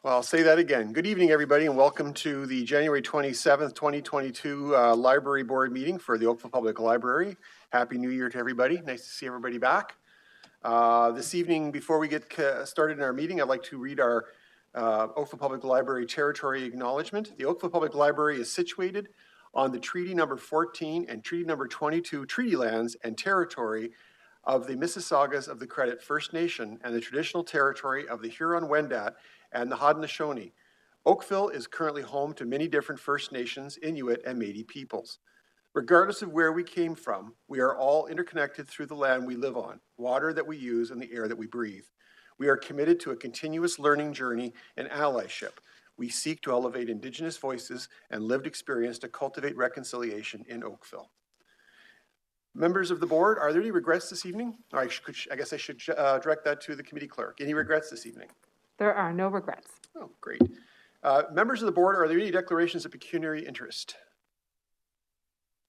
Well, I'll say that again. Good evening, everybody, and welcome to the January 27th, 2022 Library Board meeting for the Oakville Public Library. Happy New Year to everybody. Nice to see everybody back. This evening, before we get started in our meeting, I'd like to read our Oakville Public Library Territory Acknowledgement. The Oakville Public Library is situated on the Treaty Number 14 and Treaty Number 22 treaty lands and territory of the Mississaugas of the Credit First Nation and the traditional territory of the Huron-Wendat and the Haudenosaunee. Oakville is currently home to many different First Nations, Inuit, and Métis peoples. Regardless of where we came from, we are all interconnected through the land we live on, water that we use, and the air that we breathe. We are committed to a continuous learning journey and allyship. We seek to elevate Indigenous voices and lived experience to cultivate reconciliation in Oakville. Members of the board, are there any regrets this evening? I guess I should direct that to the committee clerk. Any regrets this evening? There are no regrets. Oh, great. Members of the board, are there any declarations of pecuniary interest?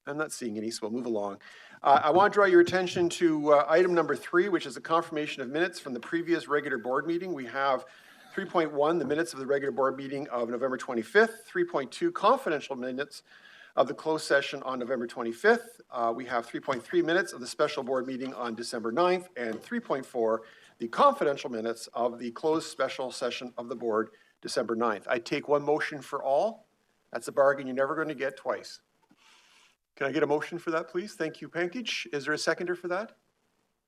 I'm not seeing any, so we'll move along. I want to draw your attention to item number 3, which is a confirmation of minutes from the previous regular board meeting. We have 3.1, the minutes of the regular board meeting of November 25th, 3.2, confidential minutes of the closed session on November 25th. We have 3.3 minutes of the special board meeting on December 9th, and 3.4, the confidential minutes of the closed special session of the board December 9th. I take one motion for all. That's a bargain you're never going to get twice. Can I get a motion for that, please? Thank you, Pankaj. Is there a seconder for that?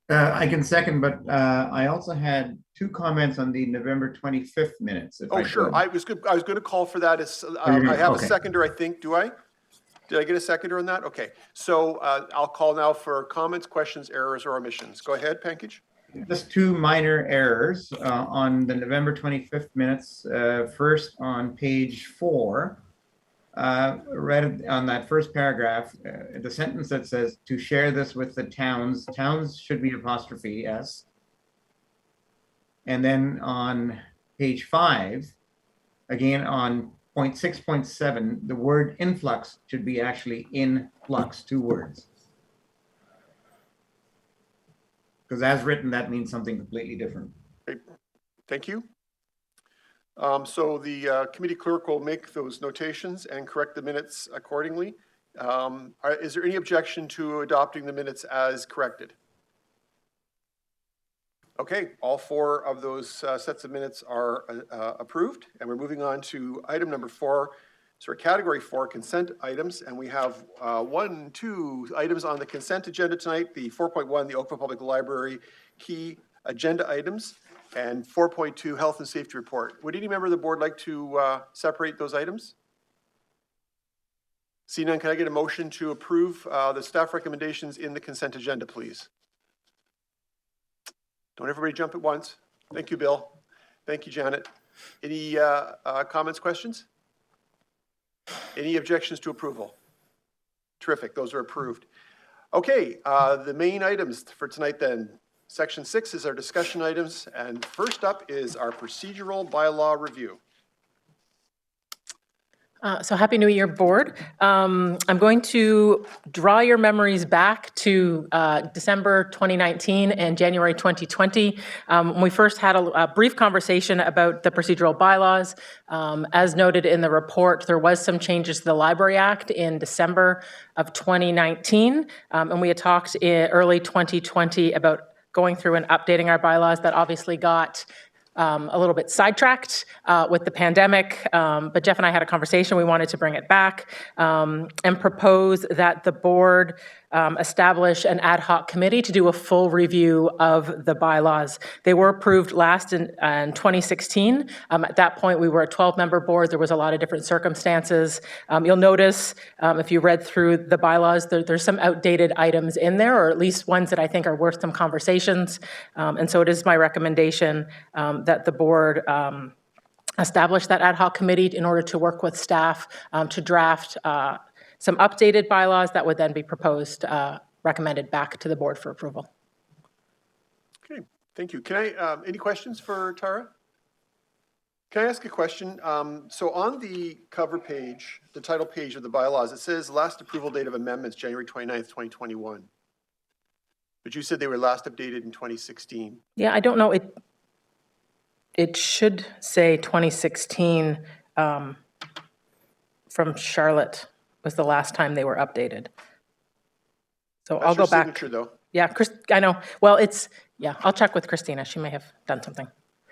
I can second, but I also had 2 comments on the November 25th minutes. Oh, sure. I was going to call for that. I have a seconder, I think. Do I? Did I get a seconder on that? Okay. So I'll call now for comments, questions, errors, or omissions. Go ahead, Pankaj. Just 2 minor errors on the November 25th minutes. First, on page 4, read on that first paragraph, the sentence that says to share this with the towns. Towns should be apostrophe S. And then on page 5, again on point 6.7, the word influx should be actually in flux, 2 words. Because as written, that means something completely different. Great. Thank you. So the committee clerk will make those notations and correct the minutes accordingly. Is there any objection to adopting the minutes as corrected? Okay, all 4 of those sets of minutes are approved, and we're moving on to item number 4. So category 4, consent items, and we have 2 items on the consent agenda tonight. The 4.1, the Oakville Public Library key agenda items, and 4.2, health and safety report. Would any member of the board like to separate those items? Seeing none, can I get a motion to approve the staff recommendations in the consent agenda, please? Don't everybody jump at once. Thank you, Bill. Thank you, Janet. Any comments, questions? Any objections to approval? Terrific, those are approved. Okay, the main items for tonight then. Section 6 is our discussion items, and first up is our procedural bylaw review. So happy New Year, board. I'm going to draw your memories back to December 2019 and January 2020. When we first had a brief conversation about the procedural bylaws. As noted in the report, there was some changes to the Library Act in December of 2019. And we had talked in early 2020 about going through and updating our bylaws. That obviously got a little bit sidetracked with the pandemic, but Jeff and I had a conversation. We wanted to bring it back and propose that the board establish an ad hoc committee to do a full review of the bylaws. They were approved last in 2016. At that point, we were a 12-member board. There was a lot of different circumstances. You'll notice if you read through the bylaws, there's some outdated items in there, or at least ones that I think are worth some conversations. And so it is my recommendation that the board establish that ad hoc committee in order to work with staff to draft some updated bylaws that would then be proposed, recommended back to the board for approval. Okay, thank you. Can I, any questions for Tara? Can I ask a question? So on the cover page, the title page of the bylaws, it says last approval date of amendments, January 29th, 2021. But you said they were last updated in 2016. Yeah, I don't know. It should say 2016 from Charlotte was the last time they were updated. So I'll That's your go back. signature, though. Yeah, I know. Well, I'll check with Christina. She may have done something.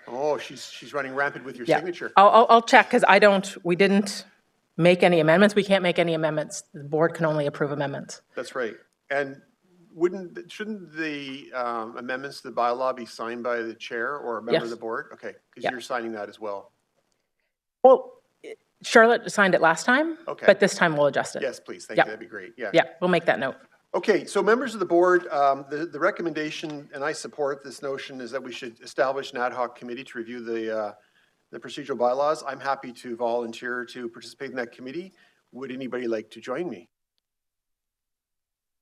Oh, she's running rampant with your Yeah. signature. I'll check because we didn't make any amendments. We can't make any amendments. The board can only approve amendments. That's right. And shouldn't the amendments to the bylaw be signed by the chair or a member of Yes. the board? Okay, because Yeah. you're signing that as well. Well, Charlotte signed it last time, Okay. but this time we'll adjust it. Yes, please. Thank Yeah. you. That'd be great. Yeah. Yeah, we'll make that note. Okay, so members of the board, the recommendation, and I support this notion, is that we should establish an ad hoc committee to review the procedural bylaws. I'm happy to volunteer to participate in that committee. Would anybody like to join me?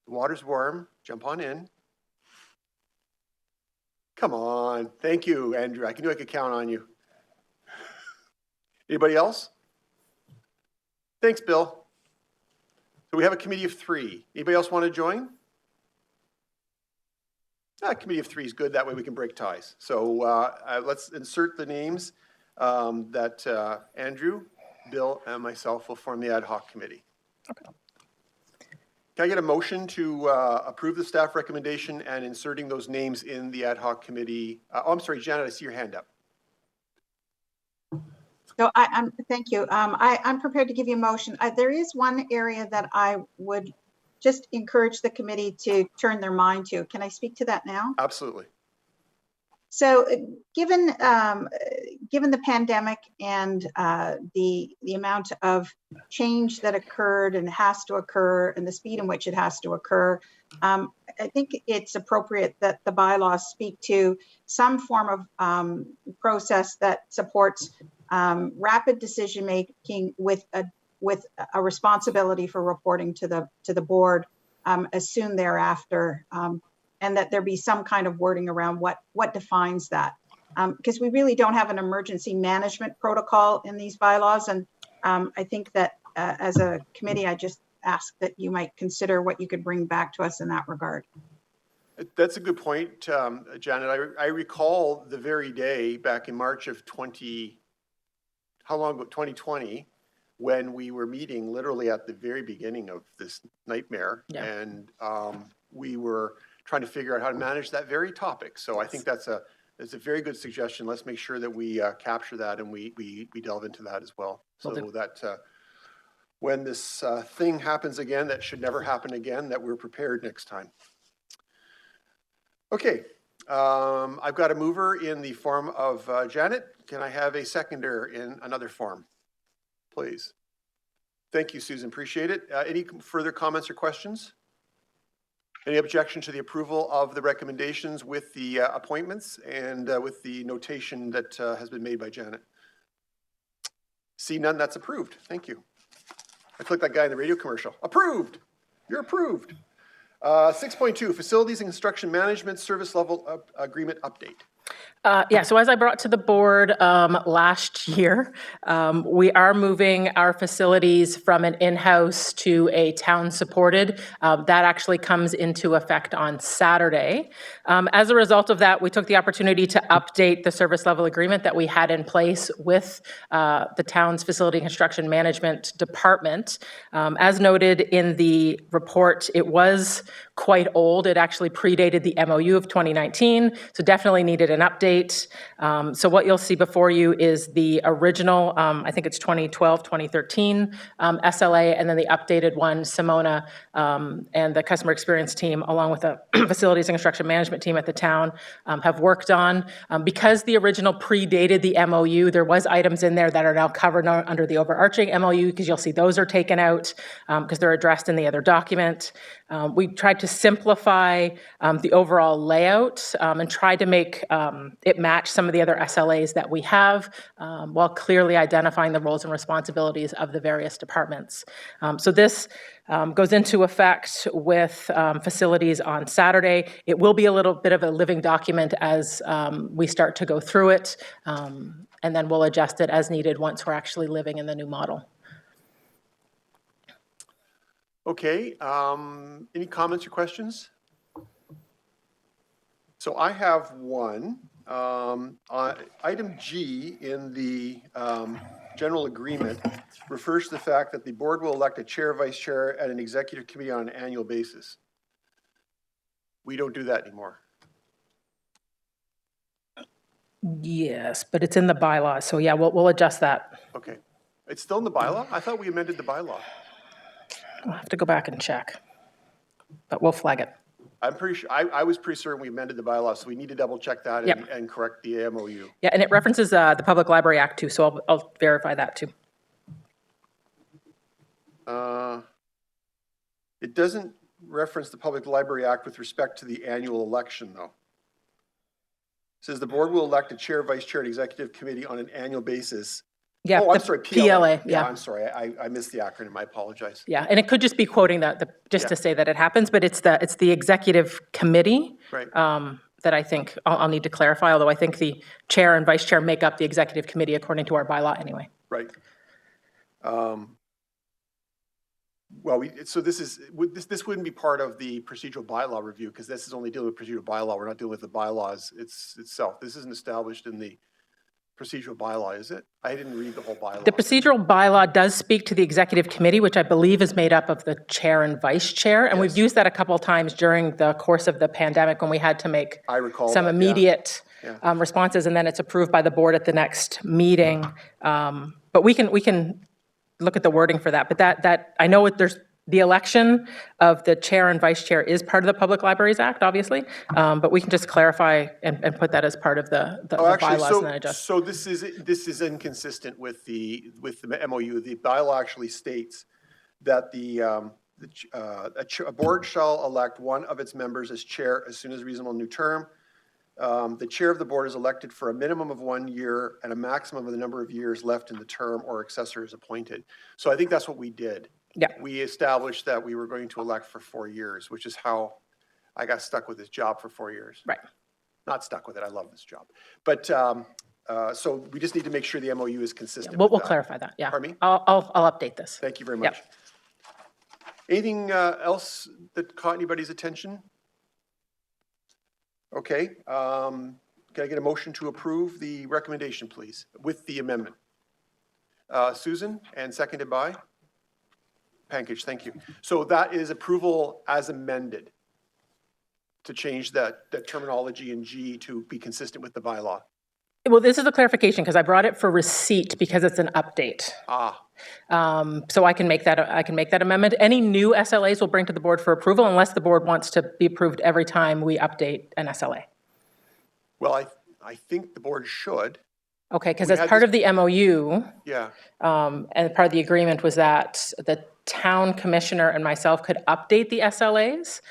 The water's warm. Jump on in. Come on. Thank you, Andrew. I knew I could count on you. Anybody else? Thanks, Bill. So we have a committee of 3. Anybody else want to join? A committee of 3 is good. That way we can break ties. So let's insert the names that Andrew, Bill, and myself will form the ad hoc committee. Okay. Can I get a motion to approve the staff recommendation and inserting those names in the ad hoc committee? I'm sorry, Janet, I see your hand up. So thank you. I'm prepared to give you a motion. There is one area that I would just encourage the committee to turn their mind to. Can I speak to that now? Absolutely. So given the pandemic and the amount of change that occurred and has to occur and the speed in which it has to occur, I think it's appropriate that the bylaws speak to some form of process that supports rapid decision making with a responsibility for reporting to the board as soon thereafter. And that there be some kind of wording around what defines that. Because we really don't have an emergency management protocol in these bylaws. And I think that as a committee, I just ask that you might consider what you could bring back to us in that regard. That's a good point, Janet. I recall the very day back in March of 2020, when we were meeting literally at the very beginning of this nightmare. Yeah. And we were trying to figure out how to manage that very topic. So I think that's a very good suggestion. Let's make sure that we capture that and we delve into that as well. So that when this thing happens again, that should never happen again, that we're prepared next time. Okay, I've got a mover in the form of Janet. Can I have a seconder in another form, please? Thank you, Susan, appreciate it. Any further comments or questions? Any objection to the approval of the recommendations with the appointments and with the notation that has been made by Janet? See none, that's approved. Thank you. I feel like that guy in the radio commercial. Approved. You're approved. 6.2, Facilities and Construction Management Service Level Agreement Update. So as I brought to the board last year, we are moving our facilities from an in-house to a town-supported. That actually comes into effect on Saturday. As a result of that, we took the opportunity to update the service level agreement that we had in place with the town's Facility and Construction Management Department. As noted in the report, it was quite old. It actually predated the MOU of 2019, so definitely needed an update. So what you'll see before you is the original, I think it's 2012, 2013 SLA, and then the updated one. Simona and the customer experience team, along with the facilities and construction management team at the town, have worked on. Because the original predated the MOU, there was items in there that are now covered under the overarching MOU, because you'll see those are taken out because they're addressed in the other document. We tried to simplify the overall layout and tried to make it match some of the other SLAs that we have, while clearly identifying the roles and responsibilities of the various departments. So this goes into effect with facilities on Saturday. It will be a little bit of a living document as we start to go through it, and then we'll adjust it as needed once we're actually living in the new model. Okay, any comments or questions? So I have one. Item G in the general agreement refers to the fact that the board will elect a chair, vice chair, and an executive committee on an annual basis. We don't do that anymore. Yes, but it's in the bylaws, so yeah, we'll adjust that. Okay. It's still in the bylaw? I thought we amended the bylaw. I'll have to go back and check, but we'll flag it. I'm pretty sure, I was pretty certain we amended the bylaw, so we need to double check that Yep. and correct the MOU. Yeah, and it references the Public Library Act too, so I'll verify that too. It doesn't reference the Public Library Act with respect to the annual election, though. It says the board will elect a chair, vice chair, and executive committee on an annual basis. Yeah, Oh, I'm the sorry, PLA, yeah. I'm sorry, I missed the acronym, I apologize. Yeah, and it could just be quoting just to say that it happens, but it's the executive committee Right. that I think I'll need to clarify, although I think the chair and vice chair make up the executive committee according to our bylaw anyway. Right. Well, so this wouldn't be part of the procedural bylaw review because this is only dealing with procedural bylaw. We're not dealing with the bylaws itself. This isn't established in the procedural bylaw, is it? I didn't read the whole bylaw. The procedural bylaw does speak to the executive committee, which I believe is made up of the chair and vice chair. And we've used that a couple of times during the course of the pandemic when we had to make I recall some that, yeah. immediate responses, and then it's approved by the board at the next meeting. But we can look at the wording for that. But that I know there's the election of the chair and vice chair is part of the Public Libraries Act, obviously. But we can just clarify and put that as part of the bylaws and then adjust. So this is inconsistent with the MOU. The bylaw actually states that a board shall elect one of its members as chair as soon as reasonable new term. The chair of the board is elected for a minimum of 1 year and a maximum of the number of years left in the term or successor is appointed. So I think that's what we did. Yeah. We established that we were going to elect for 4 years, which is how I got stuck with this job for 4 years. Right. Not stuck with it. I love this job. But so we just need to make sure the MOU is consistent. We'll with that. clarify that. Yeah. Pardon me? I'll update this. Thank you very much. Anything else that caught anybody's attention? Okay. Can I get a motion to approve the recommendation, please, with the amendment? Susan, and seconded by? Pankage, thank you. So that is approval as amended to change that terminology in G to be consistent with the bylaw. Well, this is a clarification because I brought it for receipt because it's an update. So I can make that amendment. Any new SLAs we'll bring to the board for approval unless the board wants to be approved every time we update an SLA. Well, I think the board should. Okay, because as part of the MOU, Yeah. and part of the agreement was that the town commissioner and myself could update the SLAs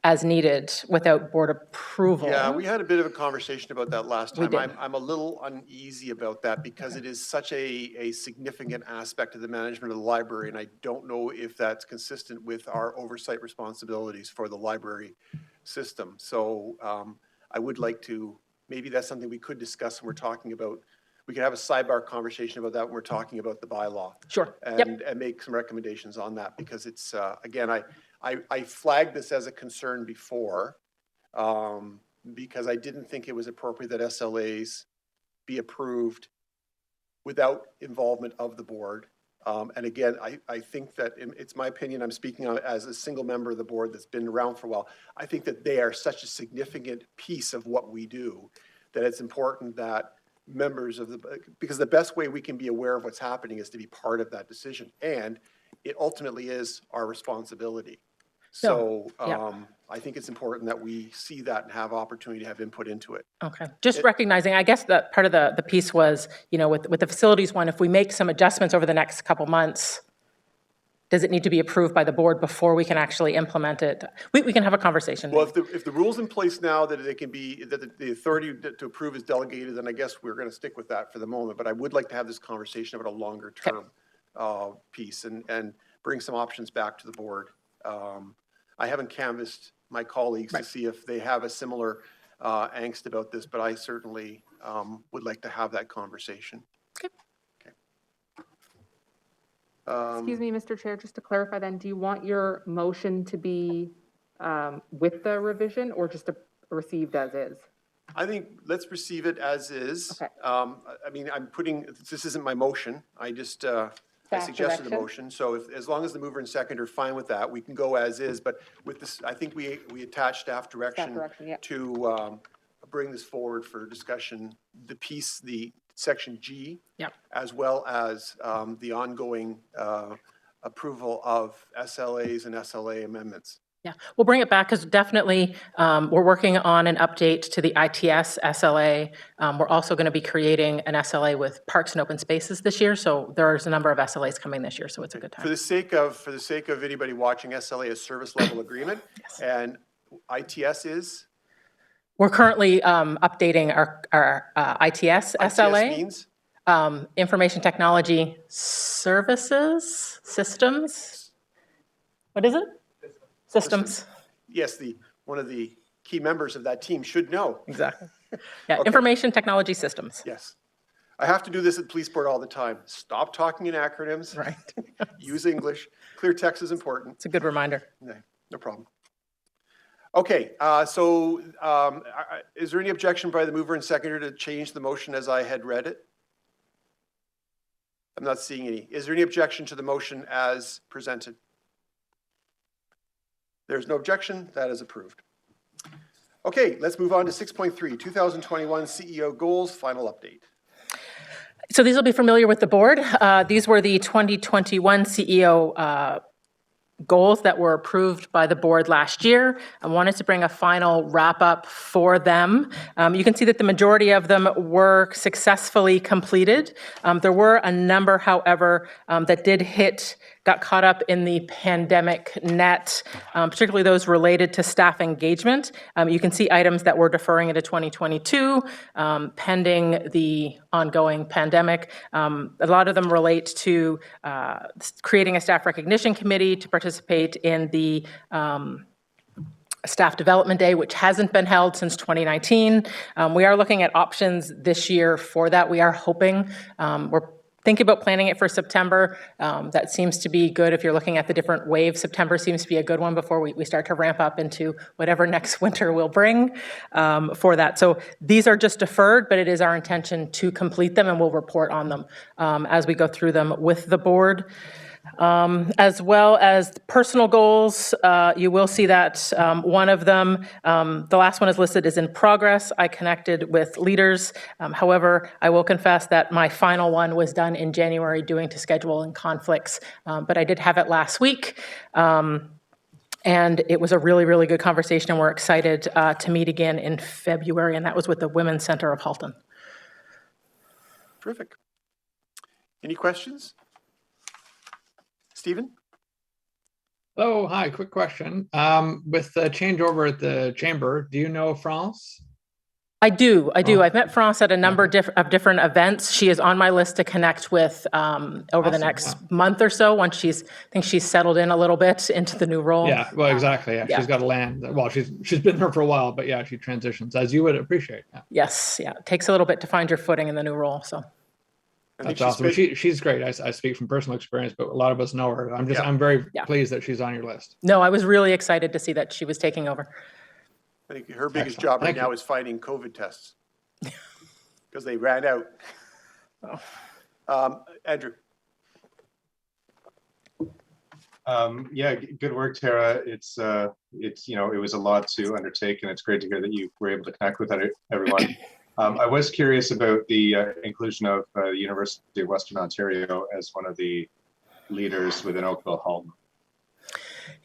as needed without board approval. Yeah, we had a bit of a conversation about that last time. did. I'm a little uneasy about that because it is such a significant aspect of the management of the library, and I don't know if that's consistent with our oversight responsibilities for the library system. So I would like to, maybe that's something we could discuss when we're talking about, we could have a sidebar conversation about that when we're talking about the bylaw. Sure. And make some recommendations on that because it's, again, I flagged this as a concern before because I didn't think it was appropriate that SLAs be approved without involvement of the board. And again, I think that it's my opinion, I'm speaking on as a single member of the board that's been around for a while. I think that they are such a significant piece of what we do that it's important that members of because the best way we can be aware of what's happening is to be part of that decision. And it ultimately is our responsibility. So I think it's important that we see that and have opportunity to have input into it. Okay, just recognizing, I guess that part of the piece was, with the facilities one, if we make some adjustments over the next couple months, does it need to be approved by the board before we can actually implement it? We can have a conversation. Well, if the rule's in place now that it can be, that the authority to approve is delegated, then I guess we're going to stick with that for the moment. But I would like to have this conversation about a longer term piece and bring some options back to the board. I haven't canvassed my colleagues to see if they have a similar angst about this, but I certainly would like to have that conversation. Excuse me, Mr. Chair, just to clarify then, do you want your motion to be with the revision or just received as is? I think let's receive it as is. Okay. I mean, this isn't my motion. I just, I Staff suggested a direction? motion. So as long as the mover and second are fine with that, we can go as is. But with this, I think we attach staff direction direction, yep. to bring this forward for discussion, the section G. Yep. As well as the ongoing approval of SLAs and SLA amendments. Yeah, we'll bring it back because definitely we're working on an update to the ITS SLA. We're also going to be creating an SLA with parks and open spaces this year. So there's a number of SLAs coming this year, so it's a good For time. the sake of anybody watching, SLA is service level agreement. Yes. And ITS is? We're currently updating our ITS SLA. ITS means? Information Technology Services, Systems. What is it? Systems. Yes, one of the key members of that team should know. Exactly. Yeah, Okay. Information Technology Systems. Yes. I have to do this at police board all the time. Stop talking in acronyms. Right. Use English. Clear text is important. It's a good reminder. No problem. Okay, is there any objection by the mover and seconder to change the motion as I had read it? I'm not seeing any. Is there any objection to the motion as presented? There's no objection. That is approved. Okay, let's move on to 6.3, 2021 CEO goals, final update. So these will be familiar with the board. These were the 2021 CEO goals that were approved by the board last year. I wanted to bring a final wrap up for them. You can see that the majority of them were successfully completed. There were a number, however, that got caught up in the pandemic net, particularly those related to staff engagement. You can see items that we're deferring into 2022, pending the ongoing pandemic. A lot of them relate to creating a staff recognition committee to participate in the Staff Development Day, which hasn't been held since 2019. We are looking at options this year for that. We are hoping, we're thinking about planning it for September. That seems to be good if you're looking at the different waves. September seems to be a good one before we start to ramp up into whatever next winter will bring for that. So these are just deferred, but it is our intention to complete them, and we'll report on them as we go through them with the board. As well as personal goals, you will see that one of them, the last one is listed as in progress. I connected with leaders. However, I will confess that my final one was done in January due to schedule and conflicts, but I did have it last week. And it was a really, really good conversation, and we're excited to meet again in February, and that was with the Women's Center of Halton. Terrific. Any questions? Stephen? Hello, hi, quick question. With the changeover at the chamber, do you know France? I do. Oh. I've met France at a number of different events. She is on my list to connect with over the Awesome, next month or so, once I think she's settled in a little bit into the new role. Yeah, well, exactly. Yeah, yeah. she's got to land. Well, she's been there for a while, but yeah, she transitions as you would appreciate. Yeah. Yes, yeah. It takes a little bit to find your footing in the new role, so. That's awesome. She's great. I speak from personal experience, but a lot of us know her. I'm very pleased that she's on your list. No, I was really excited to see that she was taking over. I think her biggest Excellent. job right Thank now you. is finding COVID tests because they ran out. Andrew. Yeah, good work, Tara. It was a lot to undertake, and it's great to hear that you were able to connect with everyone. I was curious about the inclusion of the University of Western Ontario as one of the leaders within Oakville Halton.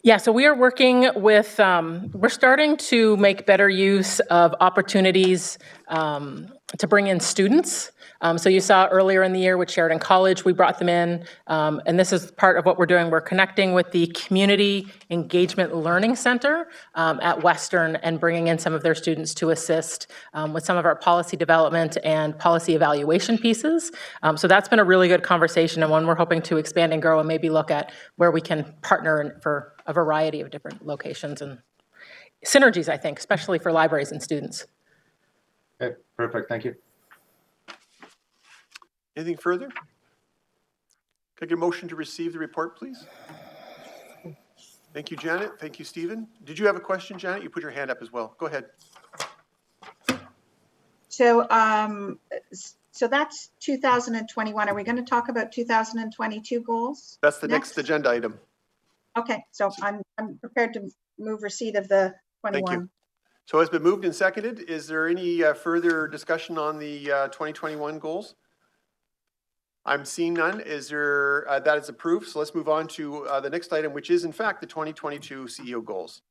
Yeah, so we are working with, we're starting to make better use of opportunities to bring in students. So you saw earlier in the year with Sheridan College, we brought them in, and this is part of what we're doing. We're connecting with the Community Engagement Learning Center at Western and bringing in some of their students to assist with some of our policy development and policy evaluation pieces. So that's been a really good conversation, and one we're hoping to expand and grow and maybe look at where we can partner for a variety of different locations and synergies, I think, especially for libraries and students. Okay, perfect. Thank you. Anything further? Can I get a motion to receive the report, please? Thank you, Janet. Thank you, Stephen. Did you have a question, Janet? You put your hand up as well. Go ahead. So, so that's 2021. Are we going to talk about 2022 goals? That's the next agenda item. Okay, so I'm prepared to move receipt of the 21. Thank you. So it's been moved and seconded. Is there any further discussion on the 2021 goals? I'm seeing none. Is there, that is approved. So let's move on to the next item, which is in fact the 2022 CEO goals.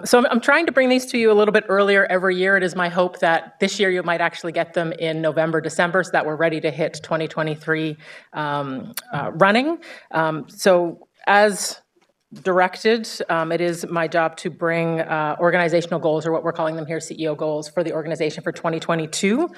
So I'm trying to bring these to you a little bit earlier every year. It is my hope that this year you might actually get them in November, December, so that we're ready to hit 2023 running. So as directed, it is my job to bring organizational goals, or what we're calling them here, CEO goals, for the organization for 2022.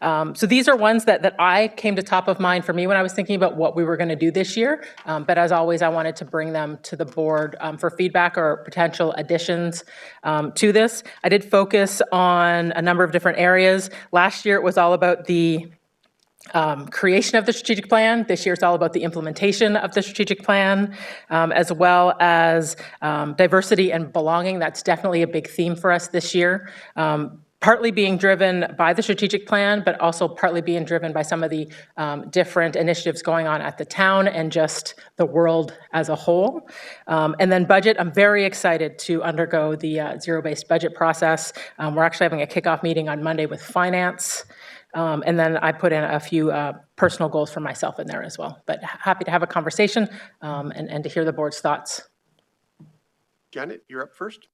So these are ones that I came to top of mind for me when I was thinking about what we were going to do this year. But as always, I wanted to bring them to the board for feedback or potential additions to this. I did focus on a number of different areas. Last year, it was all about the creation of the strategic plan. This year it's all about the implementation of the strategic plan, as well as diversity and belonging. That's definitely a big theme for us this year. Partly being driven by the strategic plan, but also partly being driven by some of the different initiatives going on at the town and just the world as a whole. And then budget, I'm very excited to undergo the zero-based budget process. We're actually having a kickoff meeting on Monday with finance. And then I put in a few personal goals for myself in there as well. But happy to have a conversation and to hear the board's thoughts. Janet, you're up first.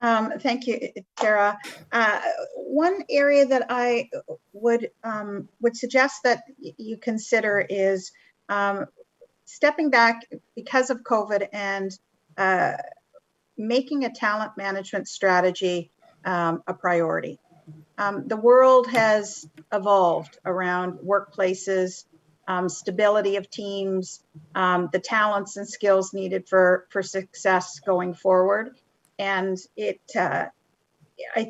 Thank you, Tara. One area that I would suggest that you consider is stepping back because of COVID and making a talent management strategy a priority. The world has evolved around workplaces, stability of teams, the talents and skills needed for success going forward. And I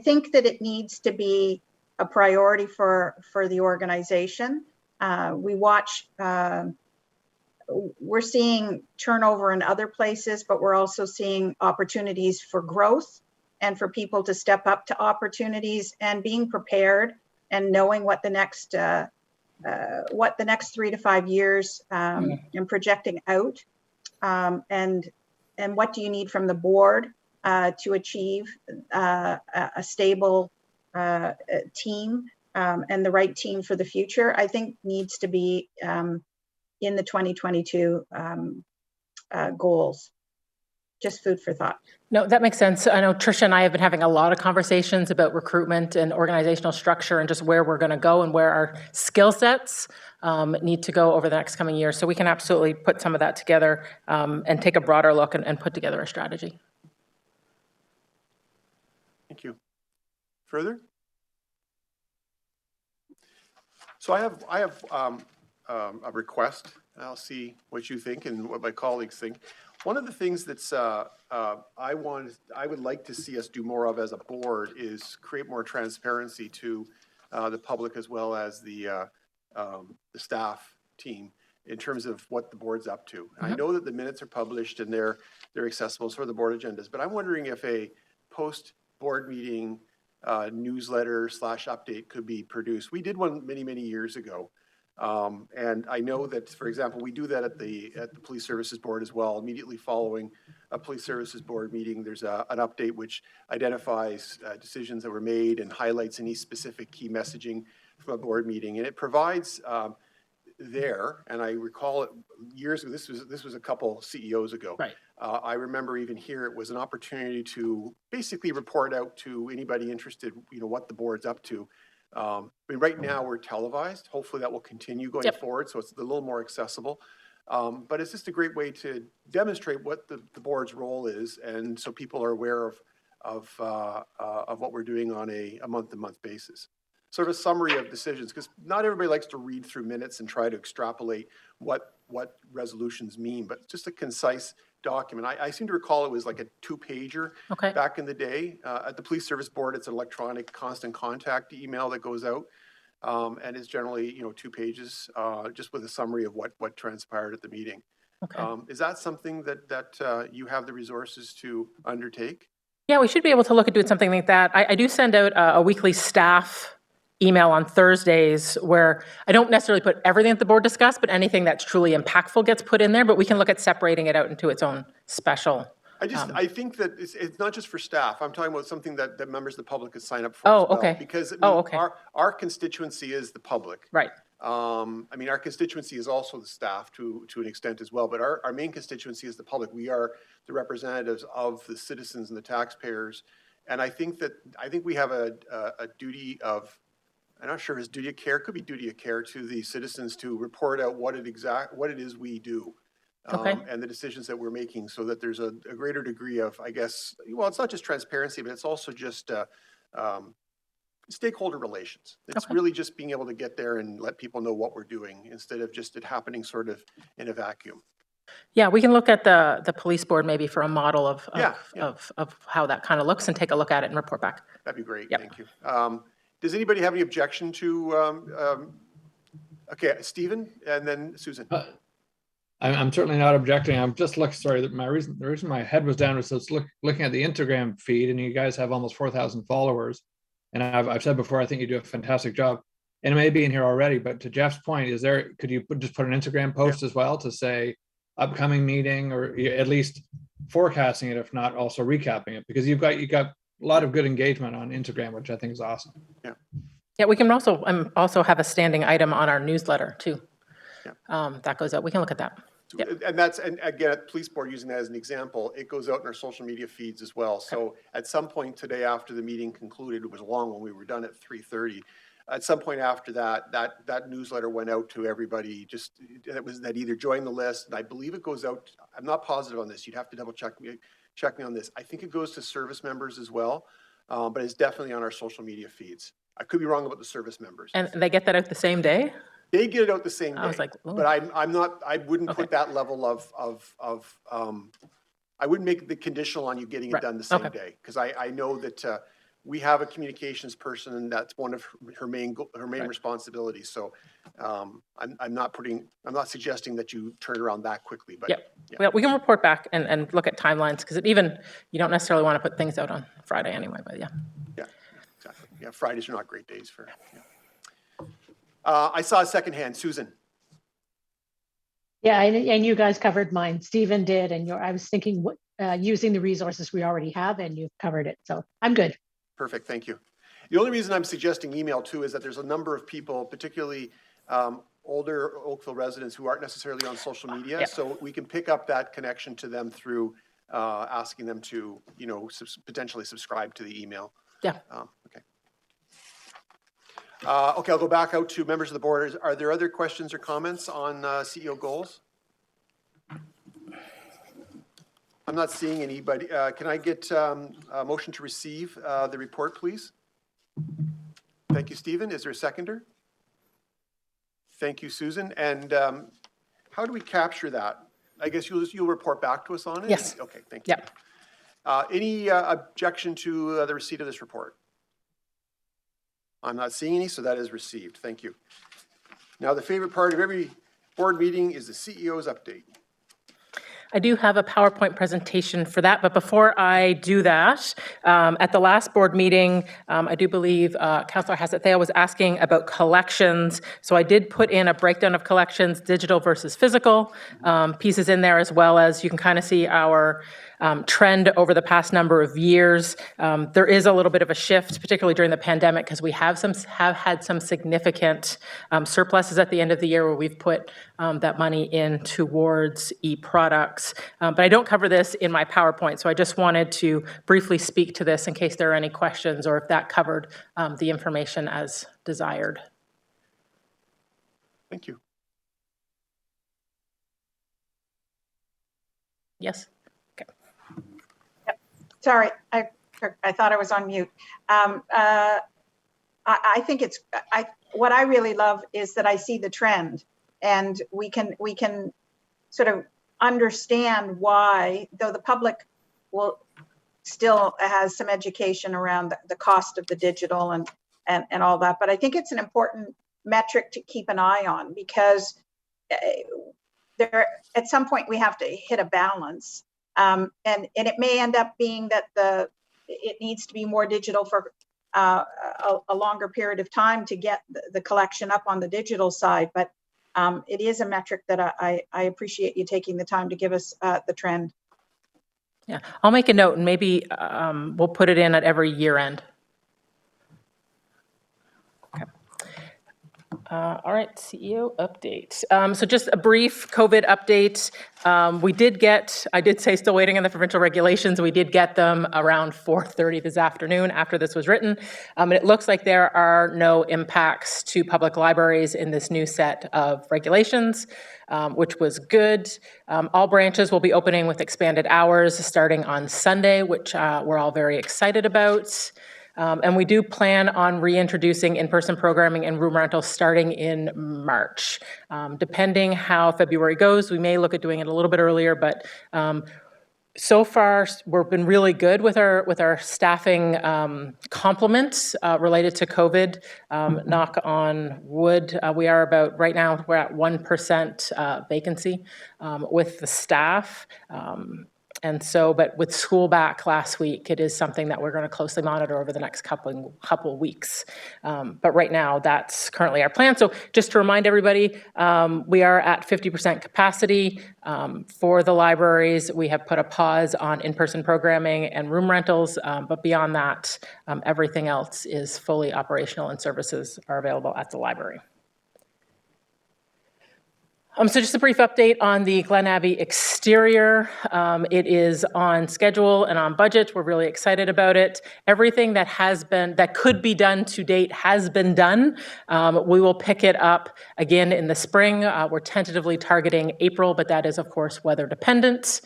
think that it needs to be a priority for the organization. We're seeing turnover in other places, but we're also seeing opportunities for growth and for people to step up to opportunities, and being prepared and knowing what the next 3 to 5 years and projecting out, and what do you need from the board to achieve a stable team and the right team for the future, I think needs to be in the 2022 goals. Just food for thought. No, that makes sense. I know Tricia and I have been having a lot of conversations about recruitment and organizational structure and just where we're going to go and where our skill sets need to go over the next coming years. So we can absolutely put some of that together and take a broader look and put together a strategy. Thank you. Further? So I have a request. I'll see what you think and what my colleagues think. One of the things that's I would like to see us do more of as a board is create more transparency to the public as well as the staff team in terms of what the board's up to. Mm-hmm. I know that the minutes are published and they're accessible for the board agendas, but I'm wondering if a post-board meeting newsletter / update could be produced. We did one many years ago. And I know that, for example, we do that at the Police Services Board as well. Immediately following a Police Services Board meeting, there's an update which identifies decisions that were made and highlights any specific key messaging from a board meeting. And it provides there, and I recall it years ago, this was a couple CEOs ago. Right. I remember even here, it was an opportunity to basically report out to anybody interested, what the board's up to. I mean, right now we're televised. Hopefully that will continue going forward, so it's a little more accessible. But it's just a great way to demonstrate what the board's role is, and so people are aware of what we're doing on a month-to-month basis. Sort of a summary of decisions, because not everybody likes to read through minutes and try to extrapolate what resolutions mean, but just a concise document. I seem to recall it was like a 2-pager back in the day. At the Police Service Board, it's an electronic constant contact email that goes out, and it's generally 2 pages, just with a summary of what transpired at the meeting. Okay. Is that something that you have the resources to undertake? Yeah, we should be able to look at doing something like that. I do send out a weekly staff email on Thursdays where I don't necessarily put everything that the board discussed, but anything that's truly impactful gets put in there, but we can look at separating it out into its own special. I think that it's not just for staff. I'm talking about something that members of the public could sign up for Oh, as well. okay. Because I mean, Oh, okay. our constituency is the public. Right. I mean, our constituency is also the staff to an extent as well, but our main constituency is the public. We are the representatives of the citizens and the taxpayers. And I think we have a duty of, I'm not sure if it's duty of care, it could be duty of care to the citizens to report out what it is we do. Okay. And the decisions that we're making, so that there's a greater degree of, I guess, well, it's not just transparency, but it's also just stakeholder relations. It's really just being able to get there and let people know what we're doing instead of just it happening sort of in a vacuum. Yeah, we can look at the police board maybe for a model of how that kind of looks and take a look at it and report back. That'd be great. Yep. Thank you. Does anybody have any objection to? Okay, Stephen, and then Susan. I'm certainly not objecting. I'm just sorry, that the reason my head was down was looking at the Instagram feed, and you guys have almost 4,000 followers. And I've said before, I think you do a fantastic job. And it may be in here already, but to Jeff's point, could you just put an Instagram post as well to say upcoming meeting, or at least forecasting it, if not also recapping it, because you've got a lot of good engagement on Instagram, which I think is awesome. Yeah. Yeah, we can also have a standing item on our newsletter too. That goes out. We can look at that. Yep. And again, police board, using that as an example, it goes out in our social media feeds as well. So at some point today, after the meeting concluded, it was long when we were done at 3:30. At some point after that newsletter went out to everybody. That either joined the list, and I believe it goes out. I'm not positive on this. You'd have to double check me on this. I think it goes to service members as well, but it's definitely on our social media feeds. I could be wrong about the service members. And they get that out the same day? They get it out the same day. I was like, ooh. But I'm not. I wouldn't put that level of. I wouldn't make the conditional on you getting it done the same day, because I know that we have a communications person, and that's one of her main responsibilities. So I'm not suggesting that you turn around that quickly. But well, we can report back and look at timelines, because you don't necessarily want to put things out on Friday anyway. But yeah, exactly. Yeah, Fridays are not great days for. Yeah. I saw a second hand, Susan. Yeah, and you guys covered mine. Stephen did, and I was thinking using the resources we already have, and you've covered it. So I'm good. Perfect, thank you. The only reason I'm suggesting email too is that there's a number of people, particularly older Oakville residents, who aren't necessarily on social media. Yeah. So we can pick up that connection to them through asking them to, potentially subscribe to the email. Yeah. Okay. Okay, I'll go back out to members of the board. Are there other questions or comments on CEO goals? I'm not seeing anybody. Can I get a motion to receive the report, please? Thank you, Stephen. Is there a seconder? Thank you, Susan. And how do we capture that? I guess you'll report back to us on it? Yes. Okay, thank you. Yeah. Any objection to the receipt of this report? I'm not seeing any, so that is received. Thank you. Now, the favorite part of every board meeting is the CEO's update. I do have a PowerPoint presentation for that, but before I do that, at the last board meeting, I do believe Councillor Hassett-Thale was asking about collections. So I did put in a breakdown of collections, digital versus physical, pieces in there, as well as you can kind of see our trend over the past number of years. There is a little bit of a shift, particularly during the pandemic, because we have had some significant surpluses at the end of the year where we've put that money in towards e-products. But I don't cover this in my PowerPoint, so I just wanted to briefly speak to this in case there are any questions or if that covered the information as desired. Thank you. Yes? Sorry, I thought I was on mute. I think what I really love is that I see the trend, and we can sort of understand why, though the public will still has some education around the cost of the digital and all that. But I think it's an important metric to keep an eye on, because there at some point we have to hit a balance. And it may end up being that it needs to be more digital for a longer period of time to get the collection up on the digital side. But it is a metric that I appreciate you taking the time to give us the trend. Yeah, I'll make a note and maybe we'll put it in at every year end. All right, CEO update. So just a brief COVID update. I did say still waiting on the provincial regulations. We did get them around 4:30 this afternoon after this was written. And it looks like there are no impacts to public libraries in this new set of regulations, which was good. All branches will be opening with expanded hours starting on Sunday, which we're all very excited about. And we do plan on reintroducing in-person programming and room rentals starting in March. Depending how February goes, we may look at doing it a little bit earlier, but so far we've been really good with our staffing complements related to COVID. Knock on wood, we are about, right now, we're at 1% vacancy with the staff. And so, but with school back last week, it is something that we're going to closely monitor over the next couple weeks. But right now, that's currently our plan. So just to remind everybody, we are at 50% capacity for the libraries. We have put a pause on in-person programming and room rentals, but beyond that, everything else is fully operational and services are available at the library. So just a brief update on the Glen Abbey exterior. It is on schedule and on budget. We're really excited about it. Everything that could be done to date has been done. We will pick it up again in the spring. We're tentatively targeting April, but that is, of course, weather dependent.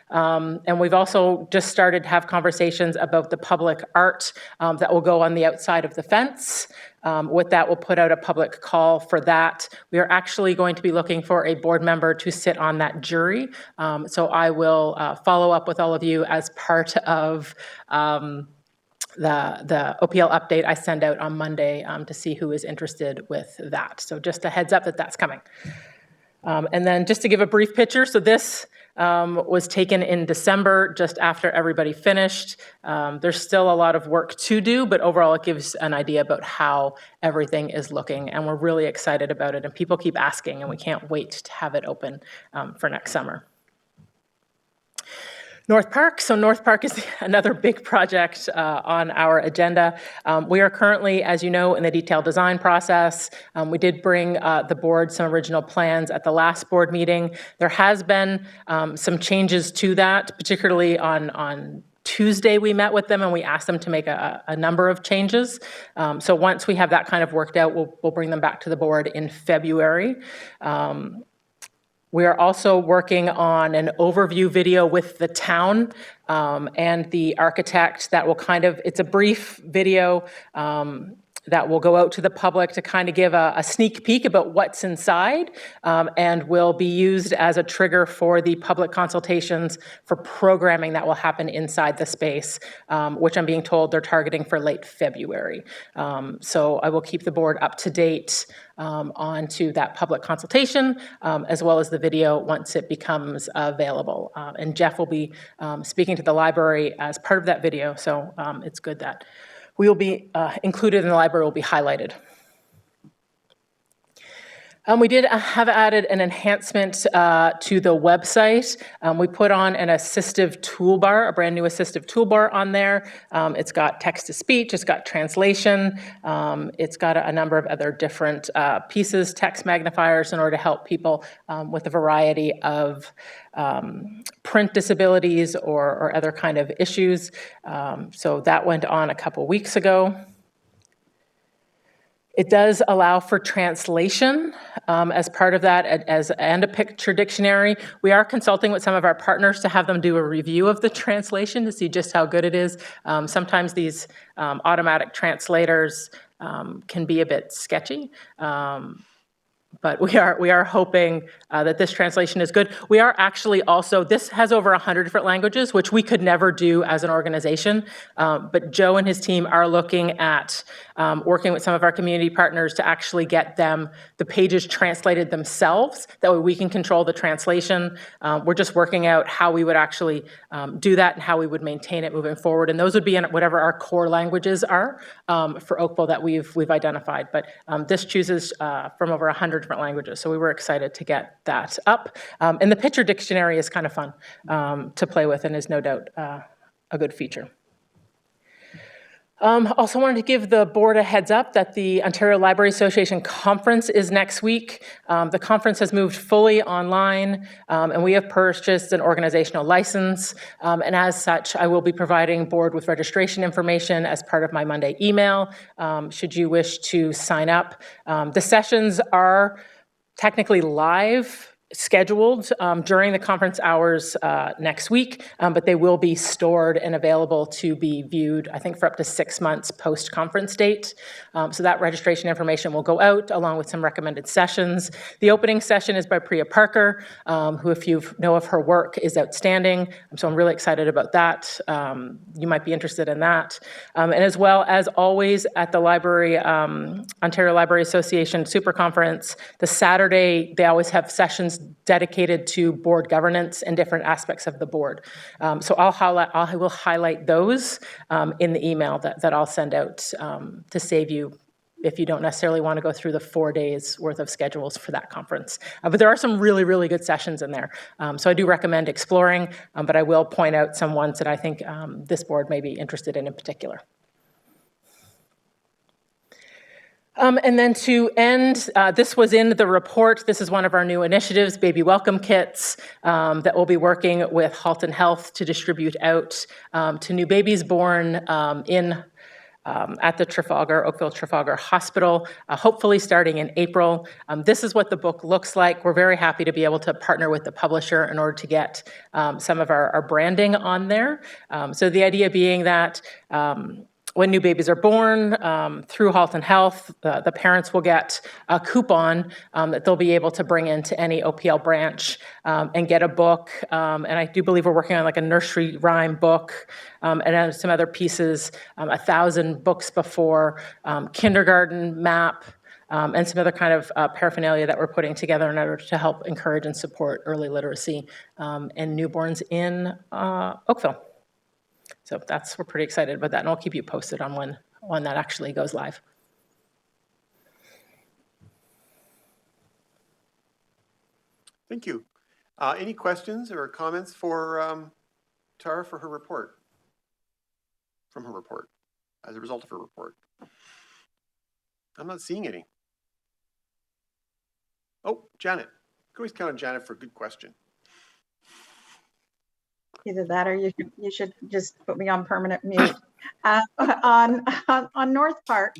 And we've also just started to have conversations about the public art that will go on the outside of the fence. With that, we'll put out a public call for that. We are actually going to be looking for a board member to sit on that jury. So I will follow up with all of you as part of the OPL update I send out on Monday to see who is interested with that. So just a heads up that that's coming. And then just to give a brief picture, so this was taken in December, just after everybody finished. There's still a lot of work to do, but overall it gives an idea about how everything is looking, and we're really excited about it, and people keep asking, and we can't wait to have it open for next summer. North Park. So North Park is another big project on our agenda. We are currently, as you know, in the detailed design process. We did bring the board some original plans at the last board meeting. There has been some changes to that, particularly on Tuesday we met with them and we asked them to make a number of changes. So once we have that kind of worked out, we'll bring them back to the board in February. We are also working on an overview video with the town and the architect that will it's a brief video that will go out to the public to kind of give a sneak peek about what's inside and will be used as a trigger for the public consultations for programming that will happen inside the space, which I'm being told they're targeting for late February. So I will keep the board up to date onto that public consultation, as well as the video once it becomes available. And Jeff will be speaking to the library as part of that video, so it's good that we will be included in the library, will be highlighted. We did have added an enhancement to the website. We put on an assistive toolbar, a brand new assistive toolbar on there. It's got text-to-speech, it's got translation, it's got a number of other different pieces, text magnifiers, in order to help people with a variety of print disabilities or other kind of issues. So that went on a couple weeks ago. It does allow for translation as part of that, and a picture dictionary. We are consulting with some of our partners to have them do a review of the translation to see just how good it is. Sometimes these automatic translators can be a bit sketchy. But we are hoping that this translation is good. We are actually also, this has over 100 different languages, which we could never do as an organization. But Joe and his team are looking at working with some of our community partners to actually get the pages translated themselves. That way we can control the translation. We're just working out how we would actually do that and how we would maintain it moving forward. And those would be in whatever our core languages are for Oakville that we've identified. But this chooses from over 100 different languages. So we were excited to get that up. And the picture dictionary is kind of fun to play with and is no doubt a good feature. Also wanted to give the board a heads up that the Ontario Library Association conference is next week. The conference has moved fully online, and we have purchased an organizational license. And as such, I will be providing board with registration information as part of my Monday email, should you wish to sign up. The sessions are technically live, scheduled during the conference hours next week, but they will be stored and available to be viewed, I think, for up to 6 months post-conference date. So that registration information will go out along with some recommended sessions. The opening session is by Priya Parker, who, if you know of her work, is outstanding. So I'm really excited about that. You might be interested in that. And as well as always at the library, Ontario Library Association Super Conference, the Saturday, they always have sessions dedicated to board governance and different aspects of the board. So I will highlight those in the email that I'll send out to save you if you don't necessarily want to go through the 4 days worth of schedules for that conference. But there are some really, really good sessions in there. So I do recommend exploring, but I will point out some ones that I think this board may be interested in particular. And then to end, this was in the report. This is one of our new initiatives, Baby Welcome Kits, that we'll be working with Halton Health to distribute out to new babies born at the Oakville Trafalgar Hospital, hopefully starting in April. This is what the book looks like. We're very happy to be able to partner with the publisher in order to get some of our branding on there. So the idea being that when new babies are born through Halton Health, the parents will get a coupon that they'll be able to bring into any OPL branch and get a book. And I do believe we're working on like a nursery rhyme book and then some other pieces, 1,000 books before kindergarten map, and some other kind of paraphernalia that we're putting together in order to help encourage and support early literacy and newborns in Oakville. So we're pretty excited about that, and I'll keep you posted on when that actually goes live. Thank you. Any questions or comments for Tara for her report? From her report, as a result of her report? I'm not seeing any. Oh, Janet. You can always count on Janet for a good question. Either that or you should just put me on permanent mute. On North Park,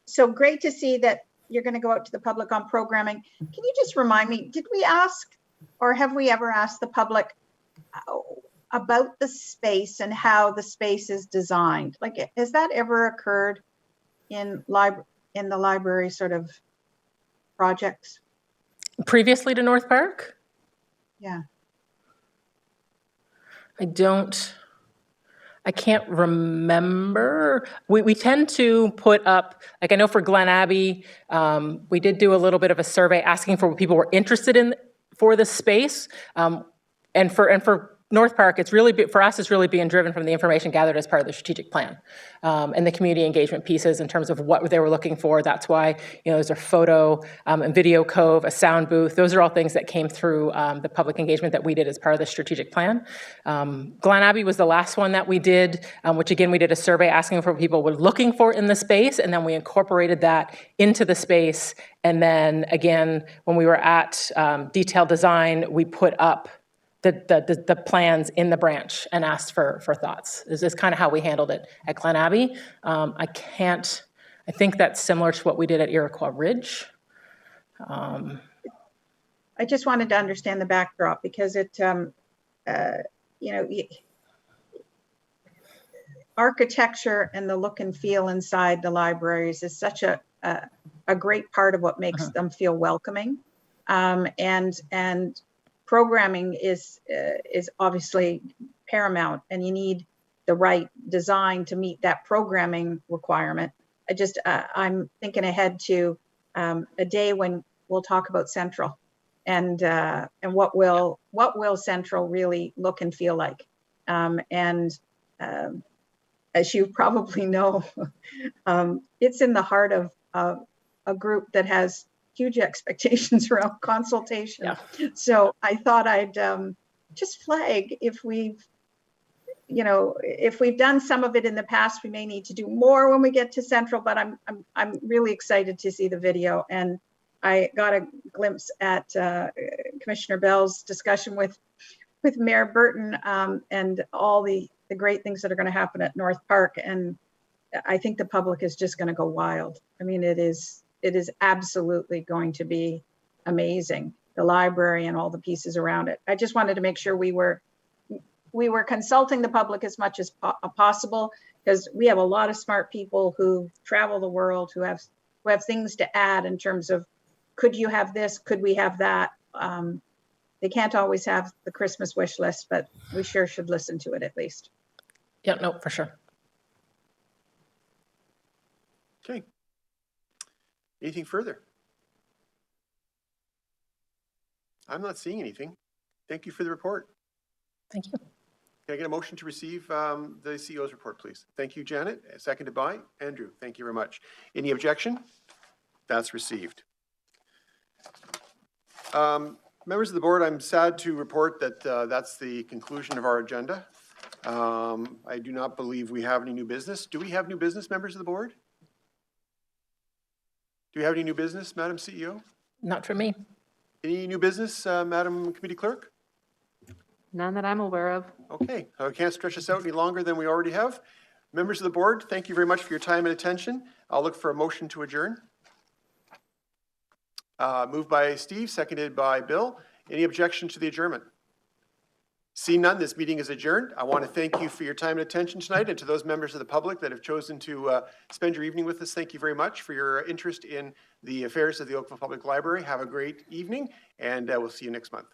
so great to see that you're going to go out to the public on programming. Can you just remind me, did we ask or have we ever asked the public about the space and how the space is designed? Like, has that ever occurred in the library sort of projects? Previously to North Park? Yeah. I can't remember. We tend to put up, like I know for Glen Abbey, we did do a little bit of a survey asking for what people were interested in for the space. And for North Park, it's really, for us, it's really being driven from the information gathered as part of the strategic plan and the community engagement pieces in terms of what they were looking for. That's why, there's a photo and video cove, a sound booth. Those are all things that came through the public engagement that we did as part of the strategic plan. Glen Abbey was the last one that we did, which again, we did a survey asking for what people were looking for in the space, and then we incorporated that into the space. And then again, when we were at detailed design, we put up the plans in the branch and asked for thoughts. This is kind of how we handled it at Glen Abbey. I think that's similar to what we did at Iroquois Ridge. I just wanted to understand the backdrop because it, architecture and the look and feel inside the libraries is such a a great part of what makes them feel welcoming. And programming is obviously paramount, and you need the right design to meet that programming requirement. I'm thinking ahead to a day when we'll talk about Central and what will Central really look and feel like. As you probably know, it's in the heart of a group that has huge expectations around consultation. Yeah. So I thought I'd just flag if we've done some of it in the past, we may need to do more when we get to Central, but I'm really excited to see the video. And I got a glimpse at Commissioner Bell's discussion with Mayor Burton and all the great things that are going to happen at North Park. And I think the public is just going to go wild. I mean, it is absolutely going to be amazing, the library and all the pieces around it. I just wanted to make sure we were consulting the public as much as possible, because we have a lot of smart people who travel the world, who have things to add in terms of, could you have this? Could we have that? They can't always have the Christmas wish list, but we sure should listen to it at least. Yeah, no, for sure. Okay. Anything further? I'm not seeing anything. Thank you for the report. Thank you. Can I get a motion to receive the CEO's report, please? Thank you, Janet. Seconded by Andrew. Thank you very much. Any objection? That's received. Members of the board, I'm sad to report that that's the conclusion of our agenda. I do not believe we have any new business. Do we have new business, members of the board? Do we have any new business, Madam CEO? Not for me. Any new business, Madam Committee Clerk? None that I'm aware of. Okay, I can't stretch this out any longer than we already have. Members of the board, thank you very much for your time and attention. I'll look for a motion to adjourn. Moved by Steve, seconded by Bill. Any objection to the adjournment? See none, this meeting is adjourned. I want to thank you for your time and attention tonight, and to those members of the public that have chosen to spend your evening with us, thank you very much for your interest in the affairs of the Oakville Public Library. Have a great evening, and we'll see you next month.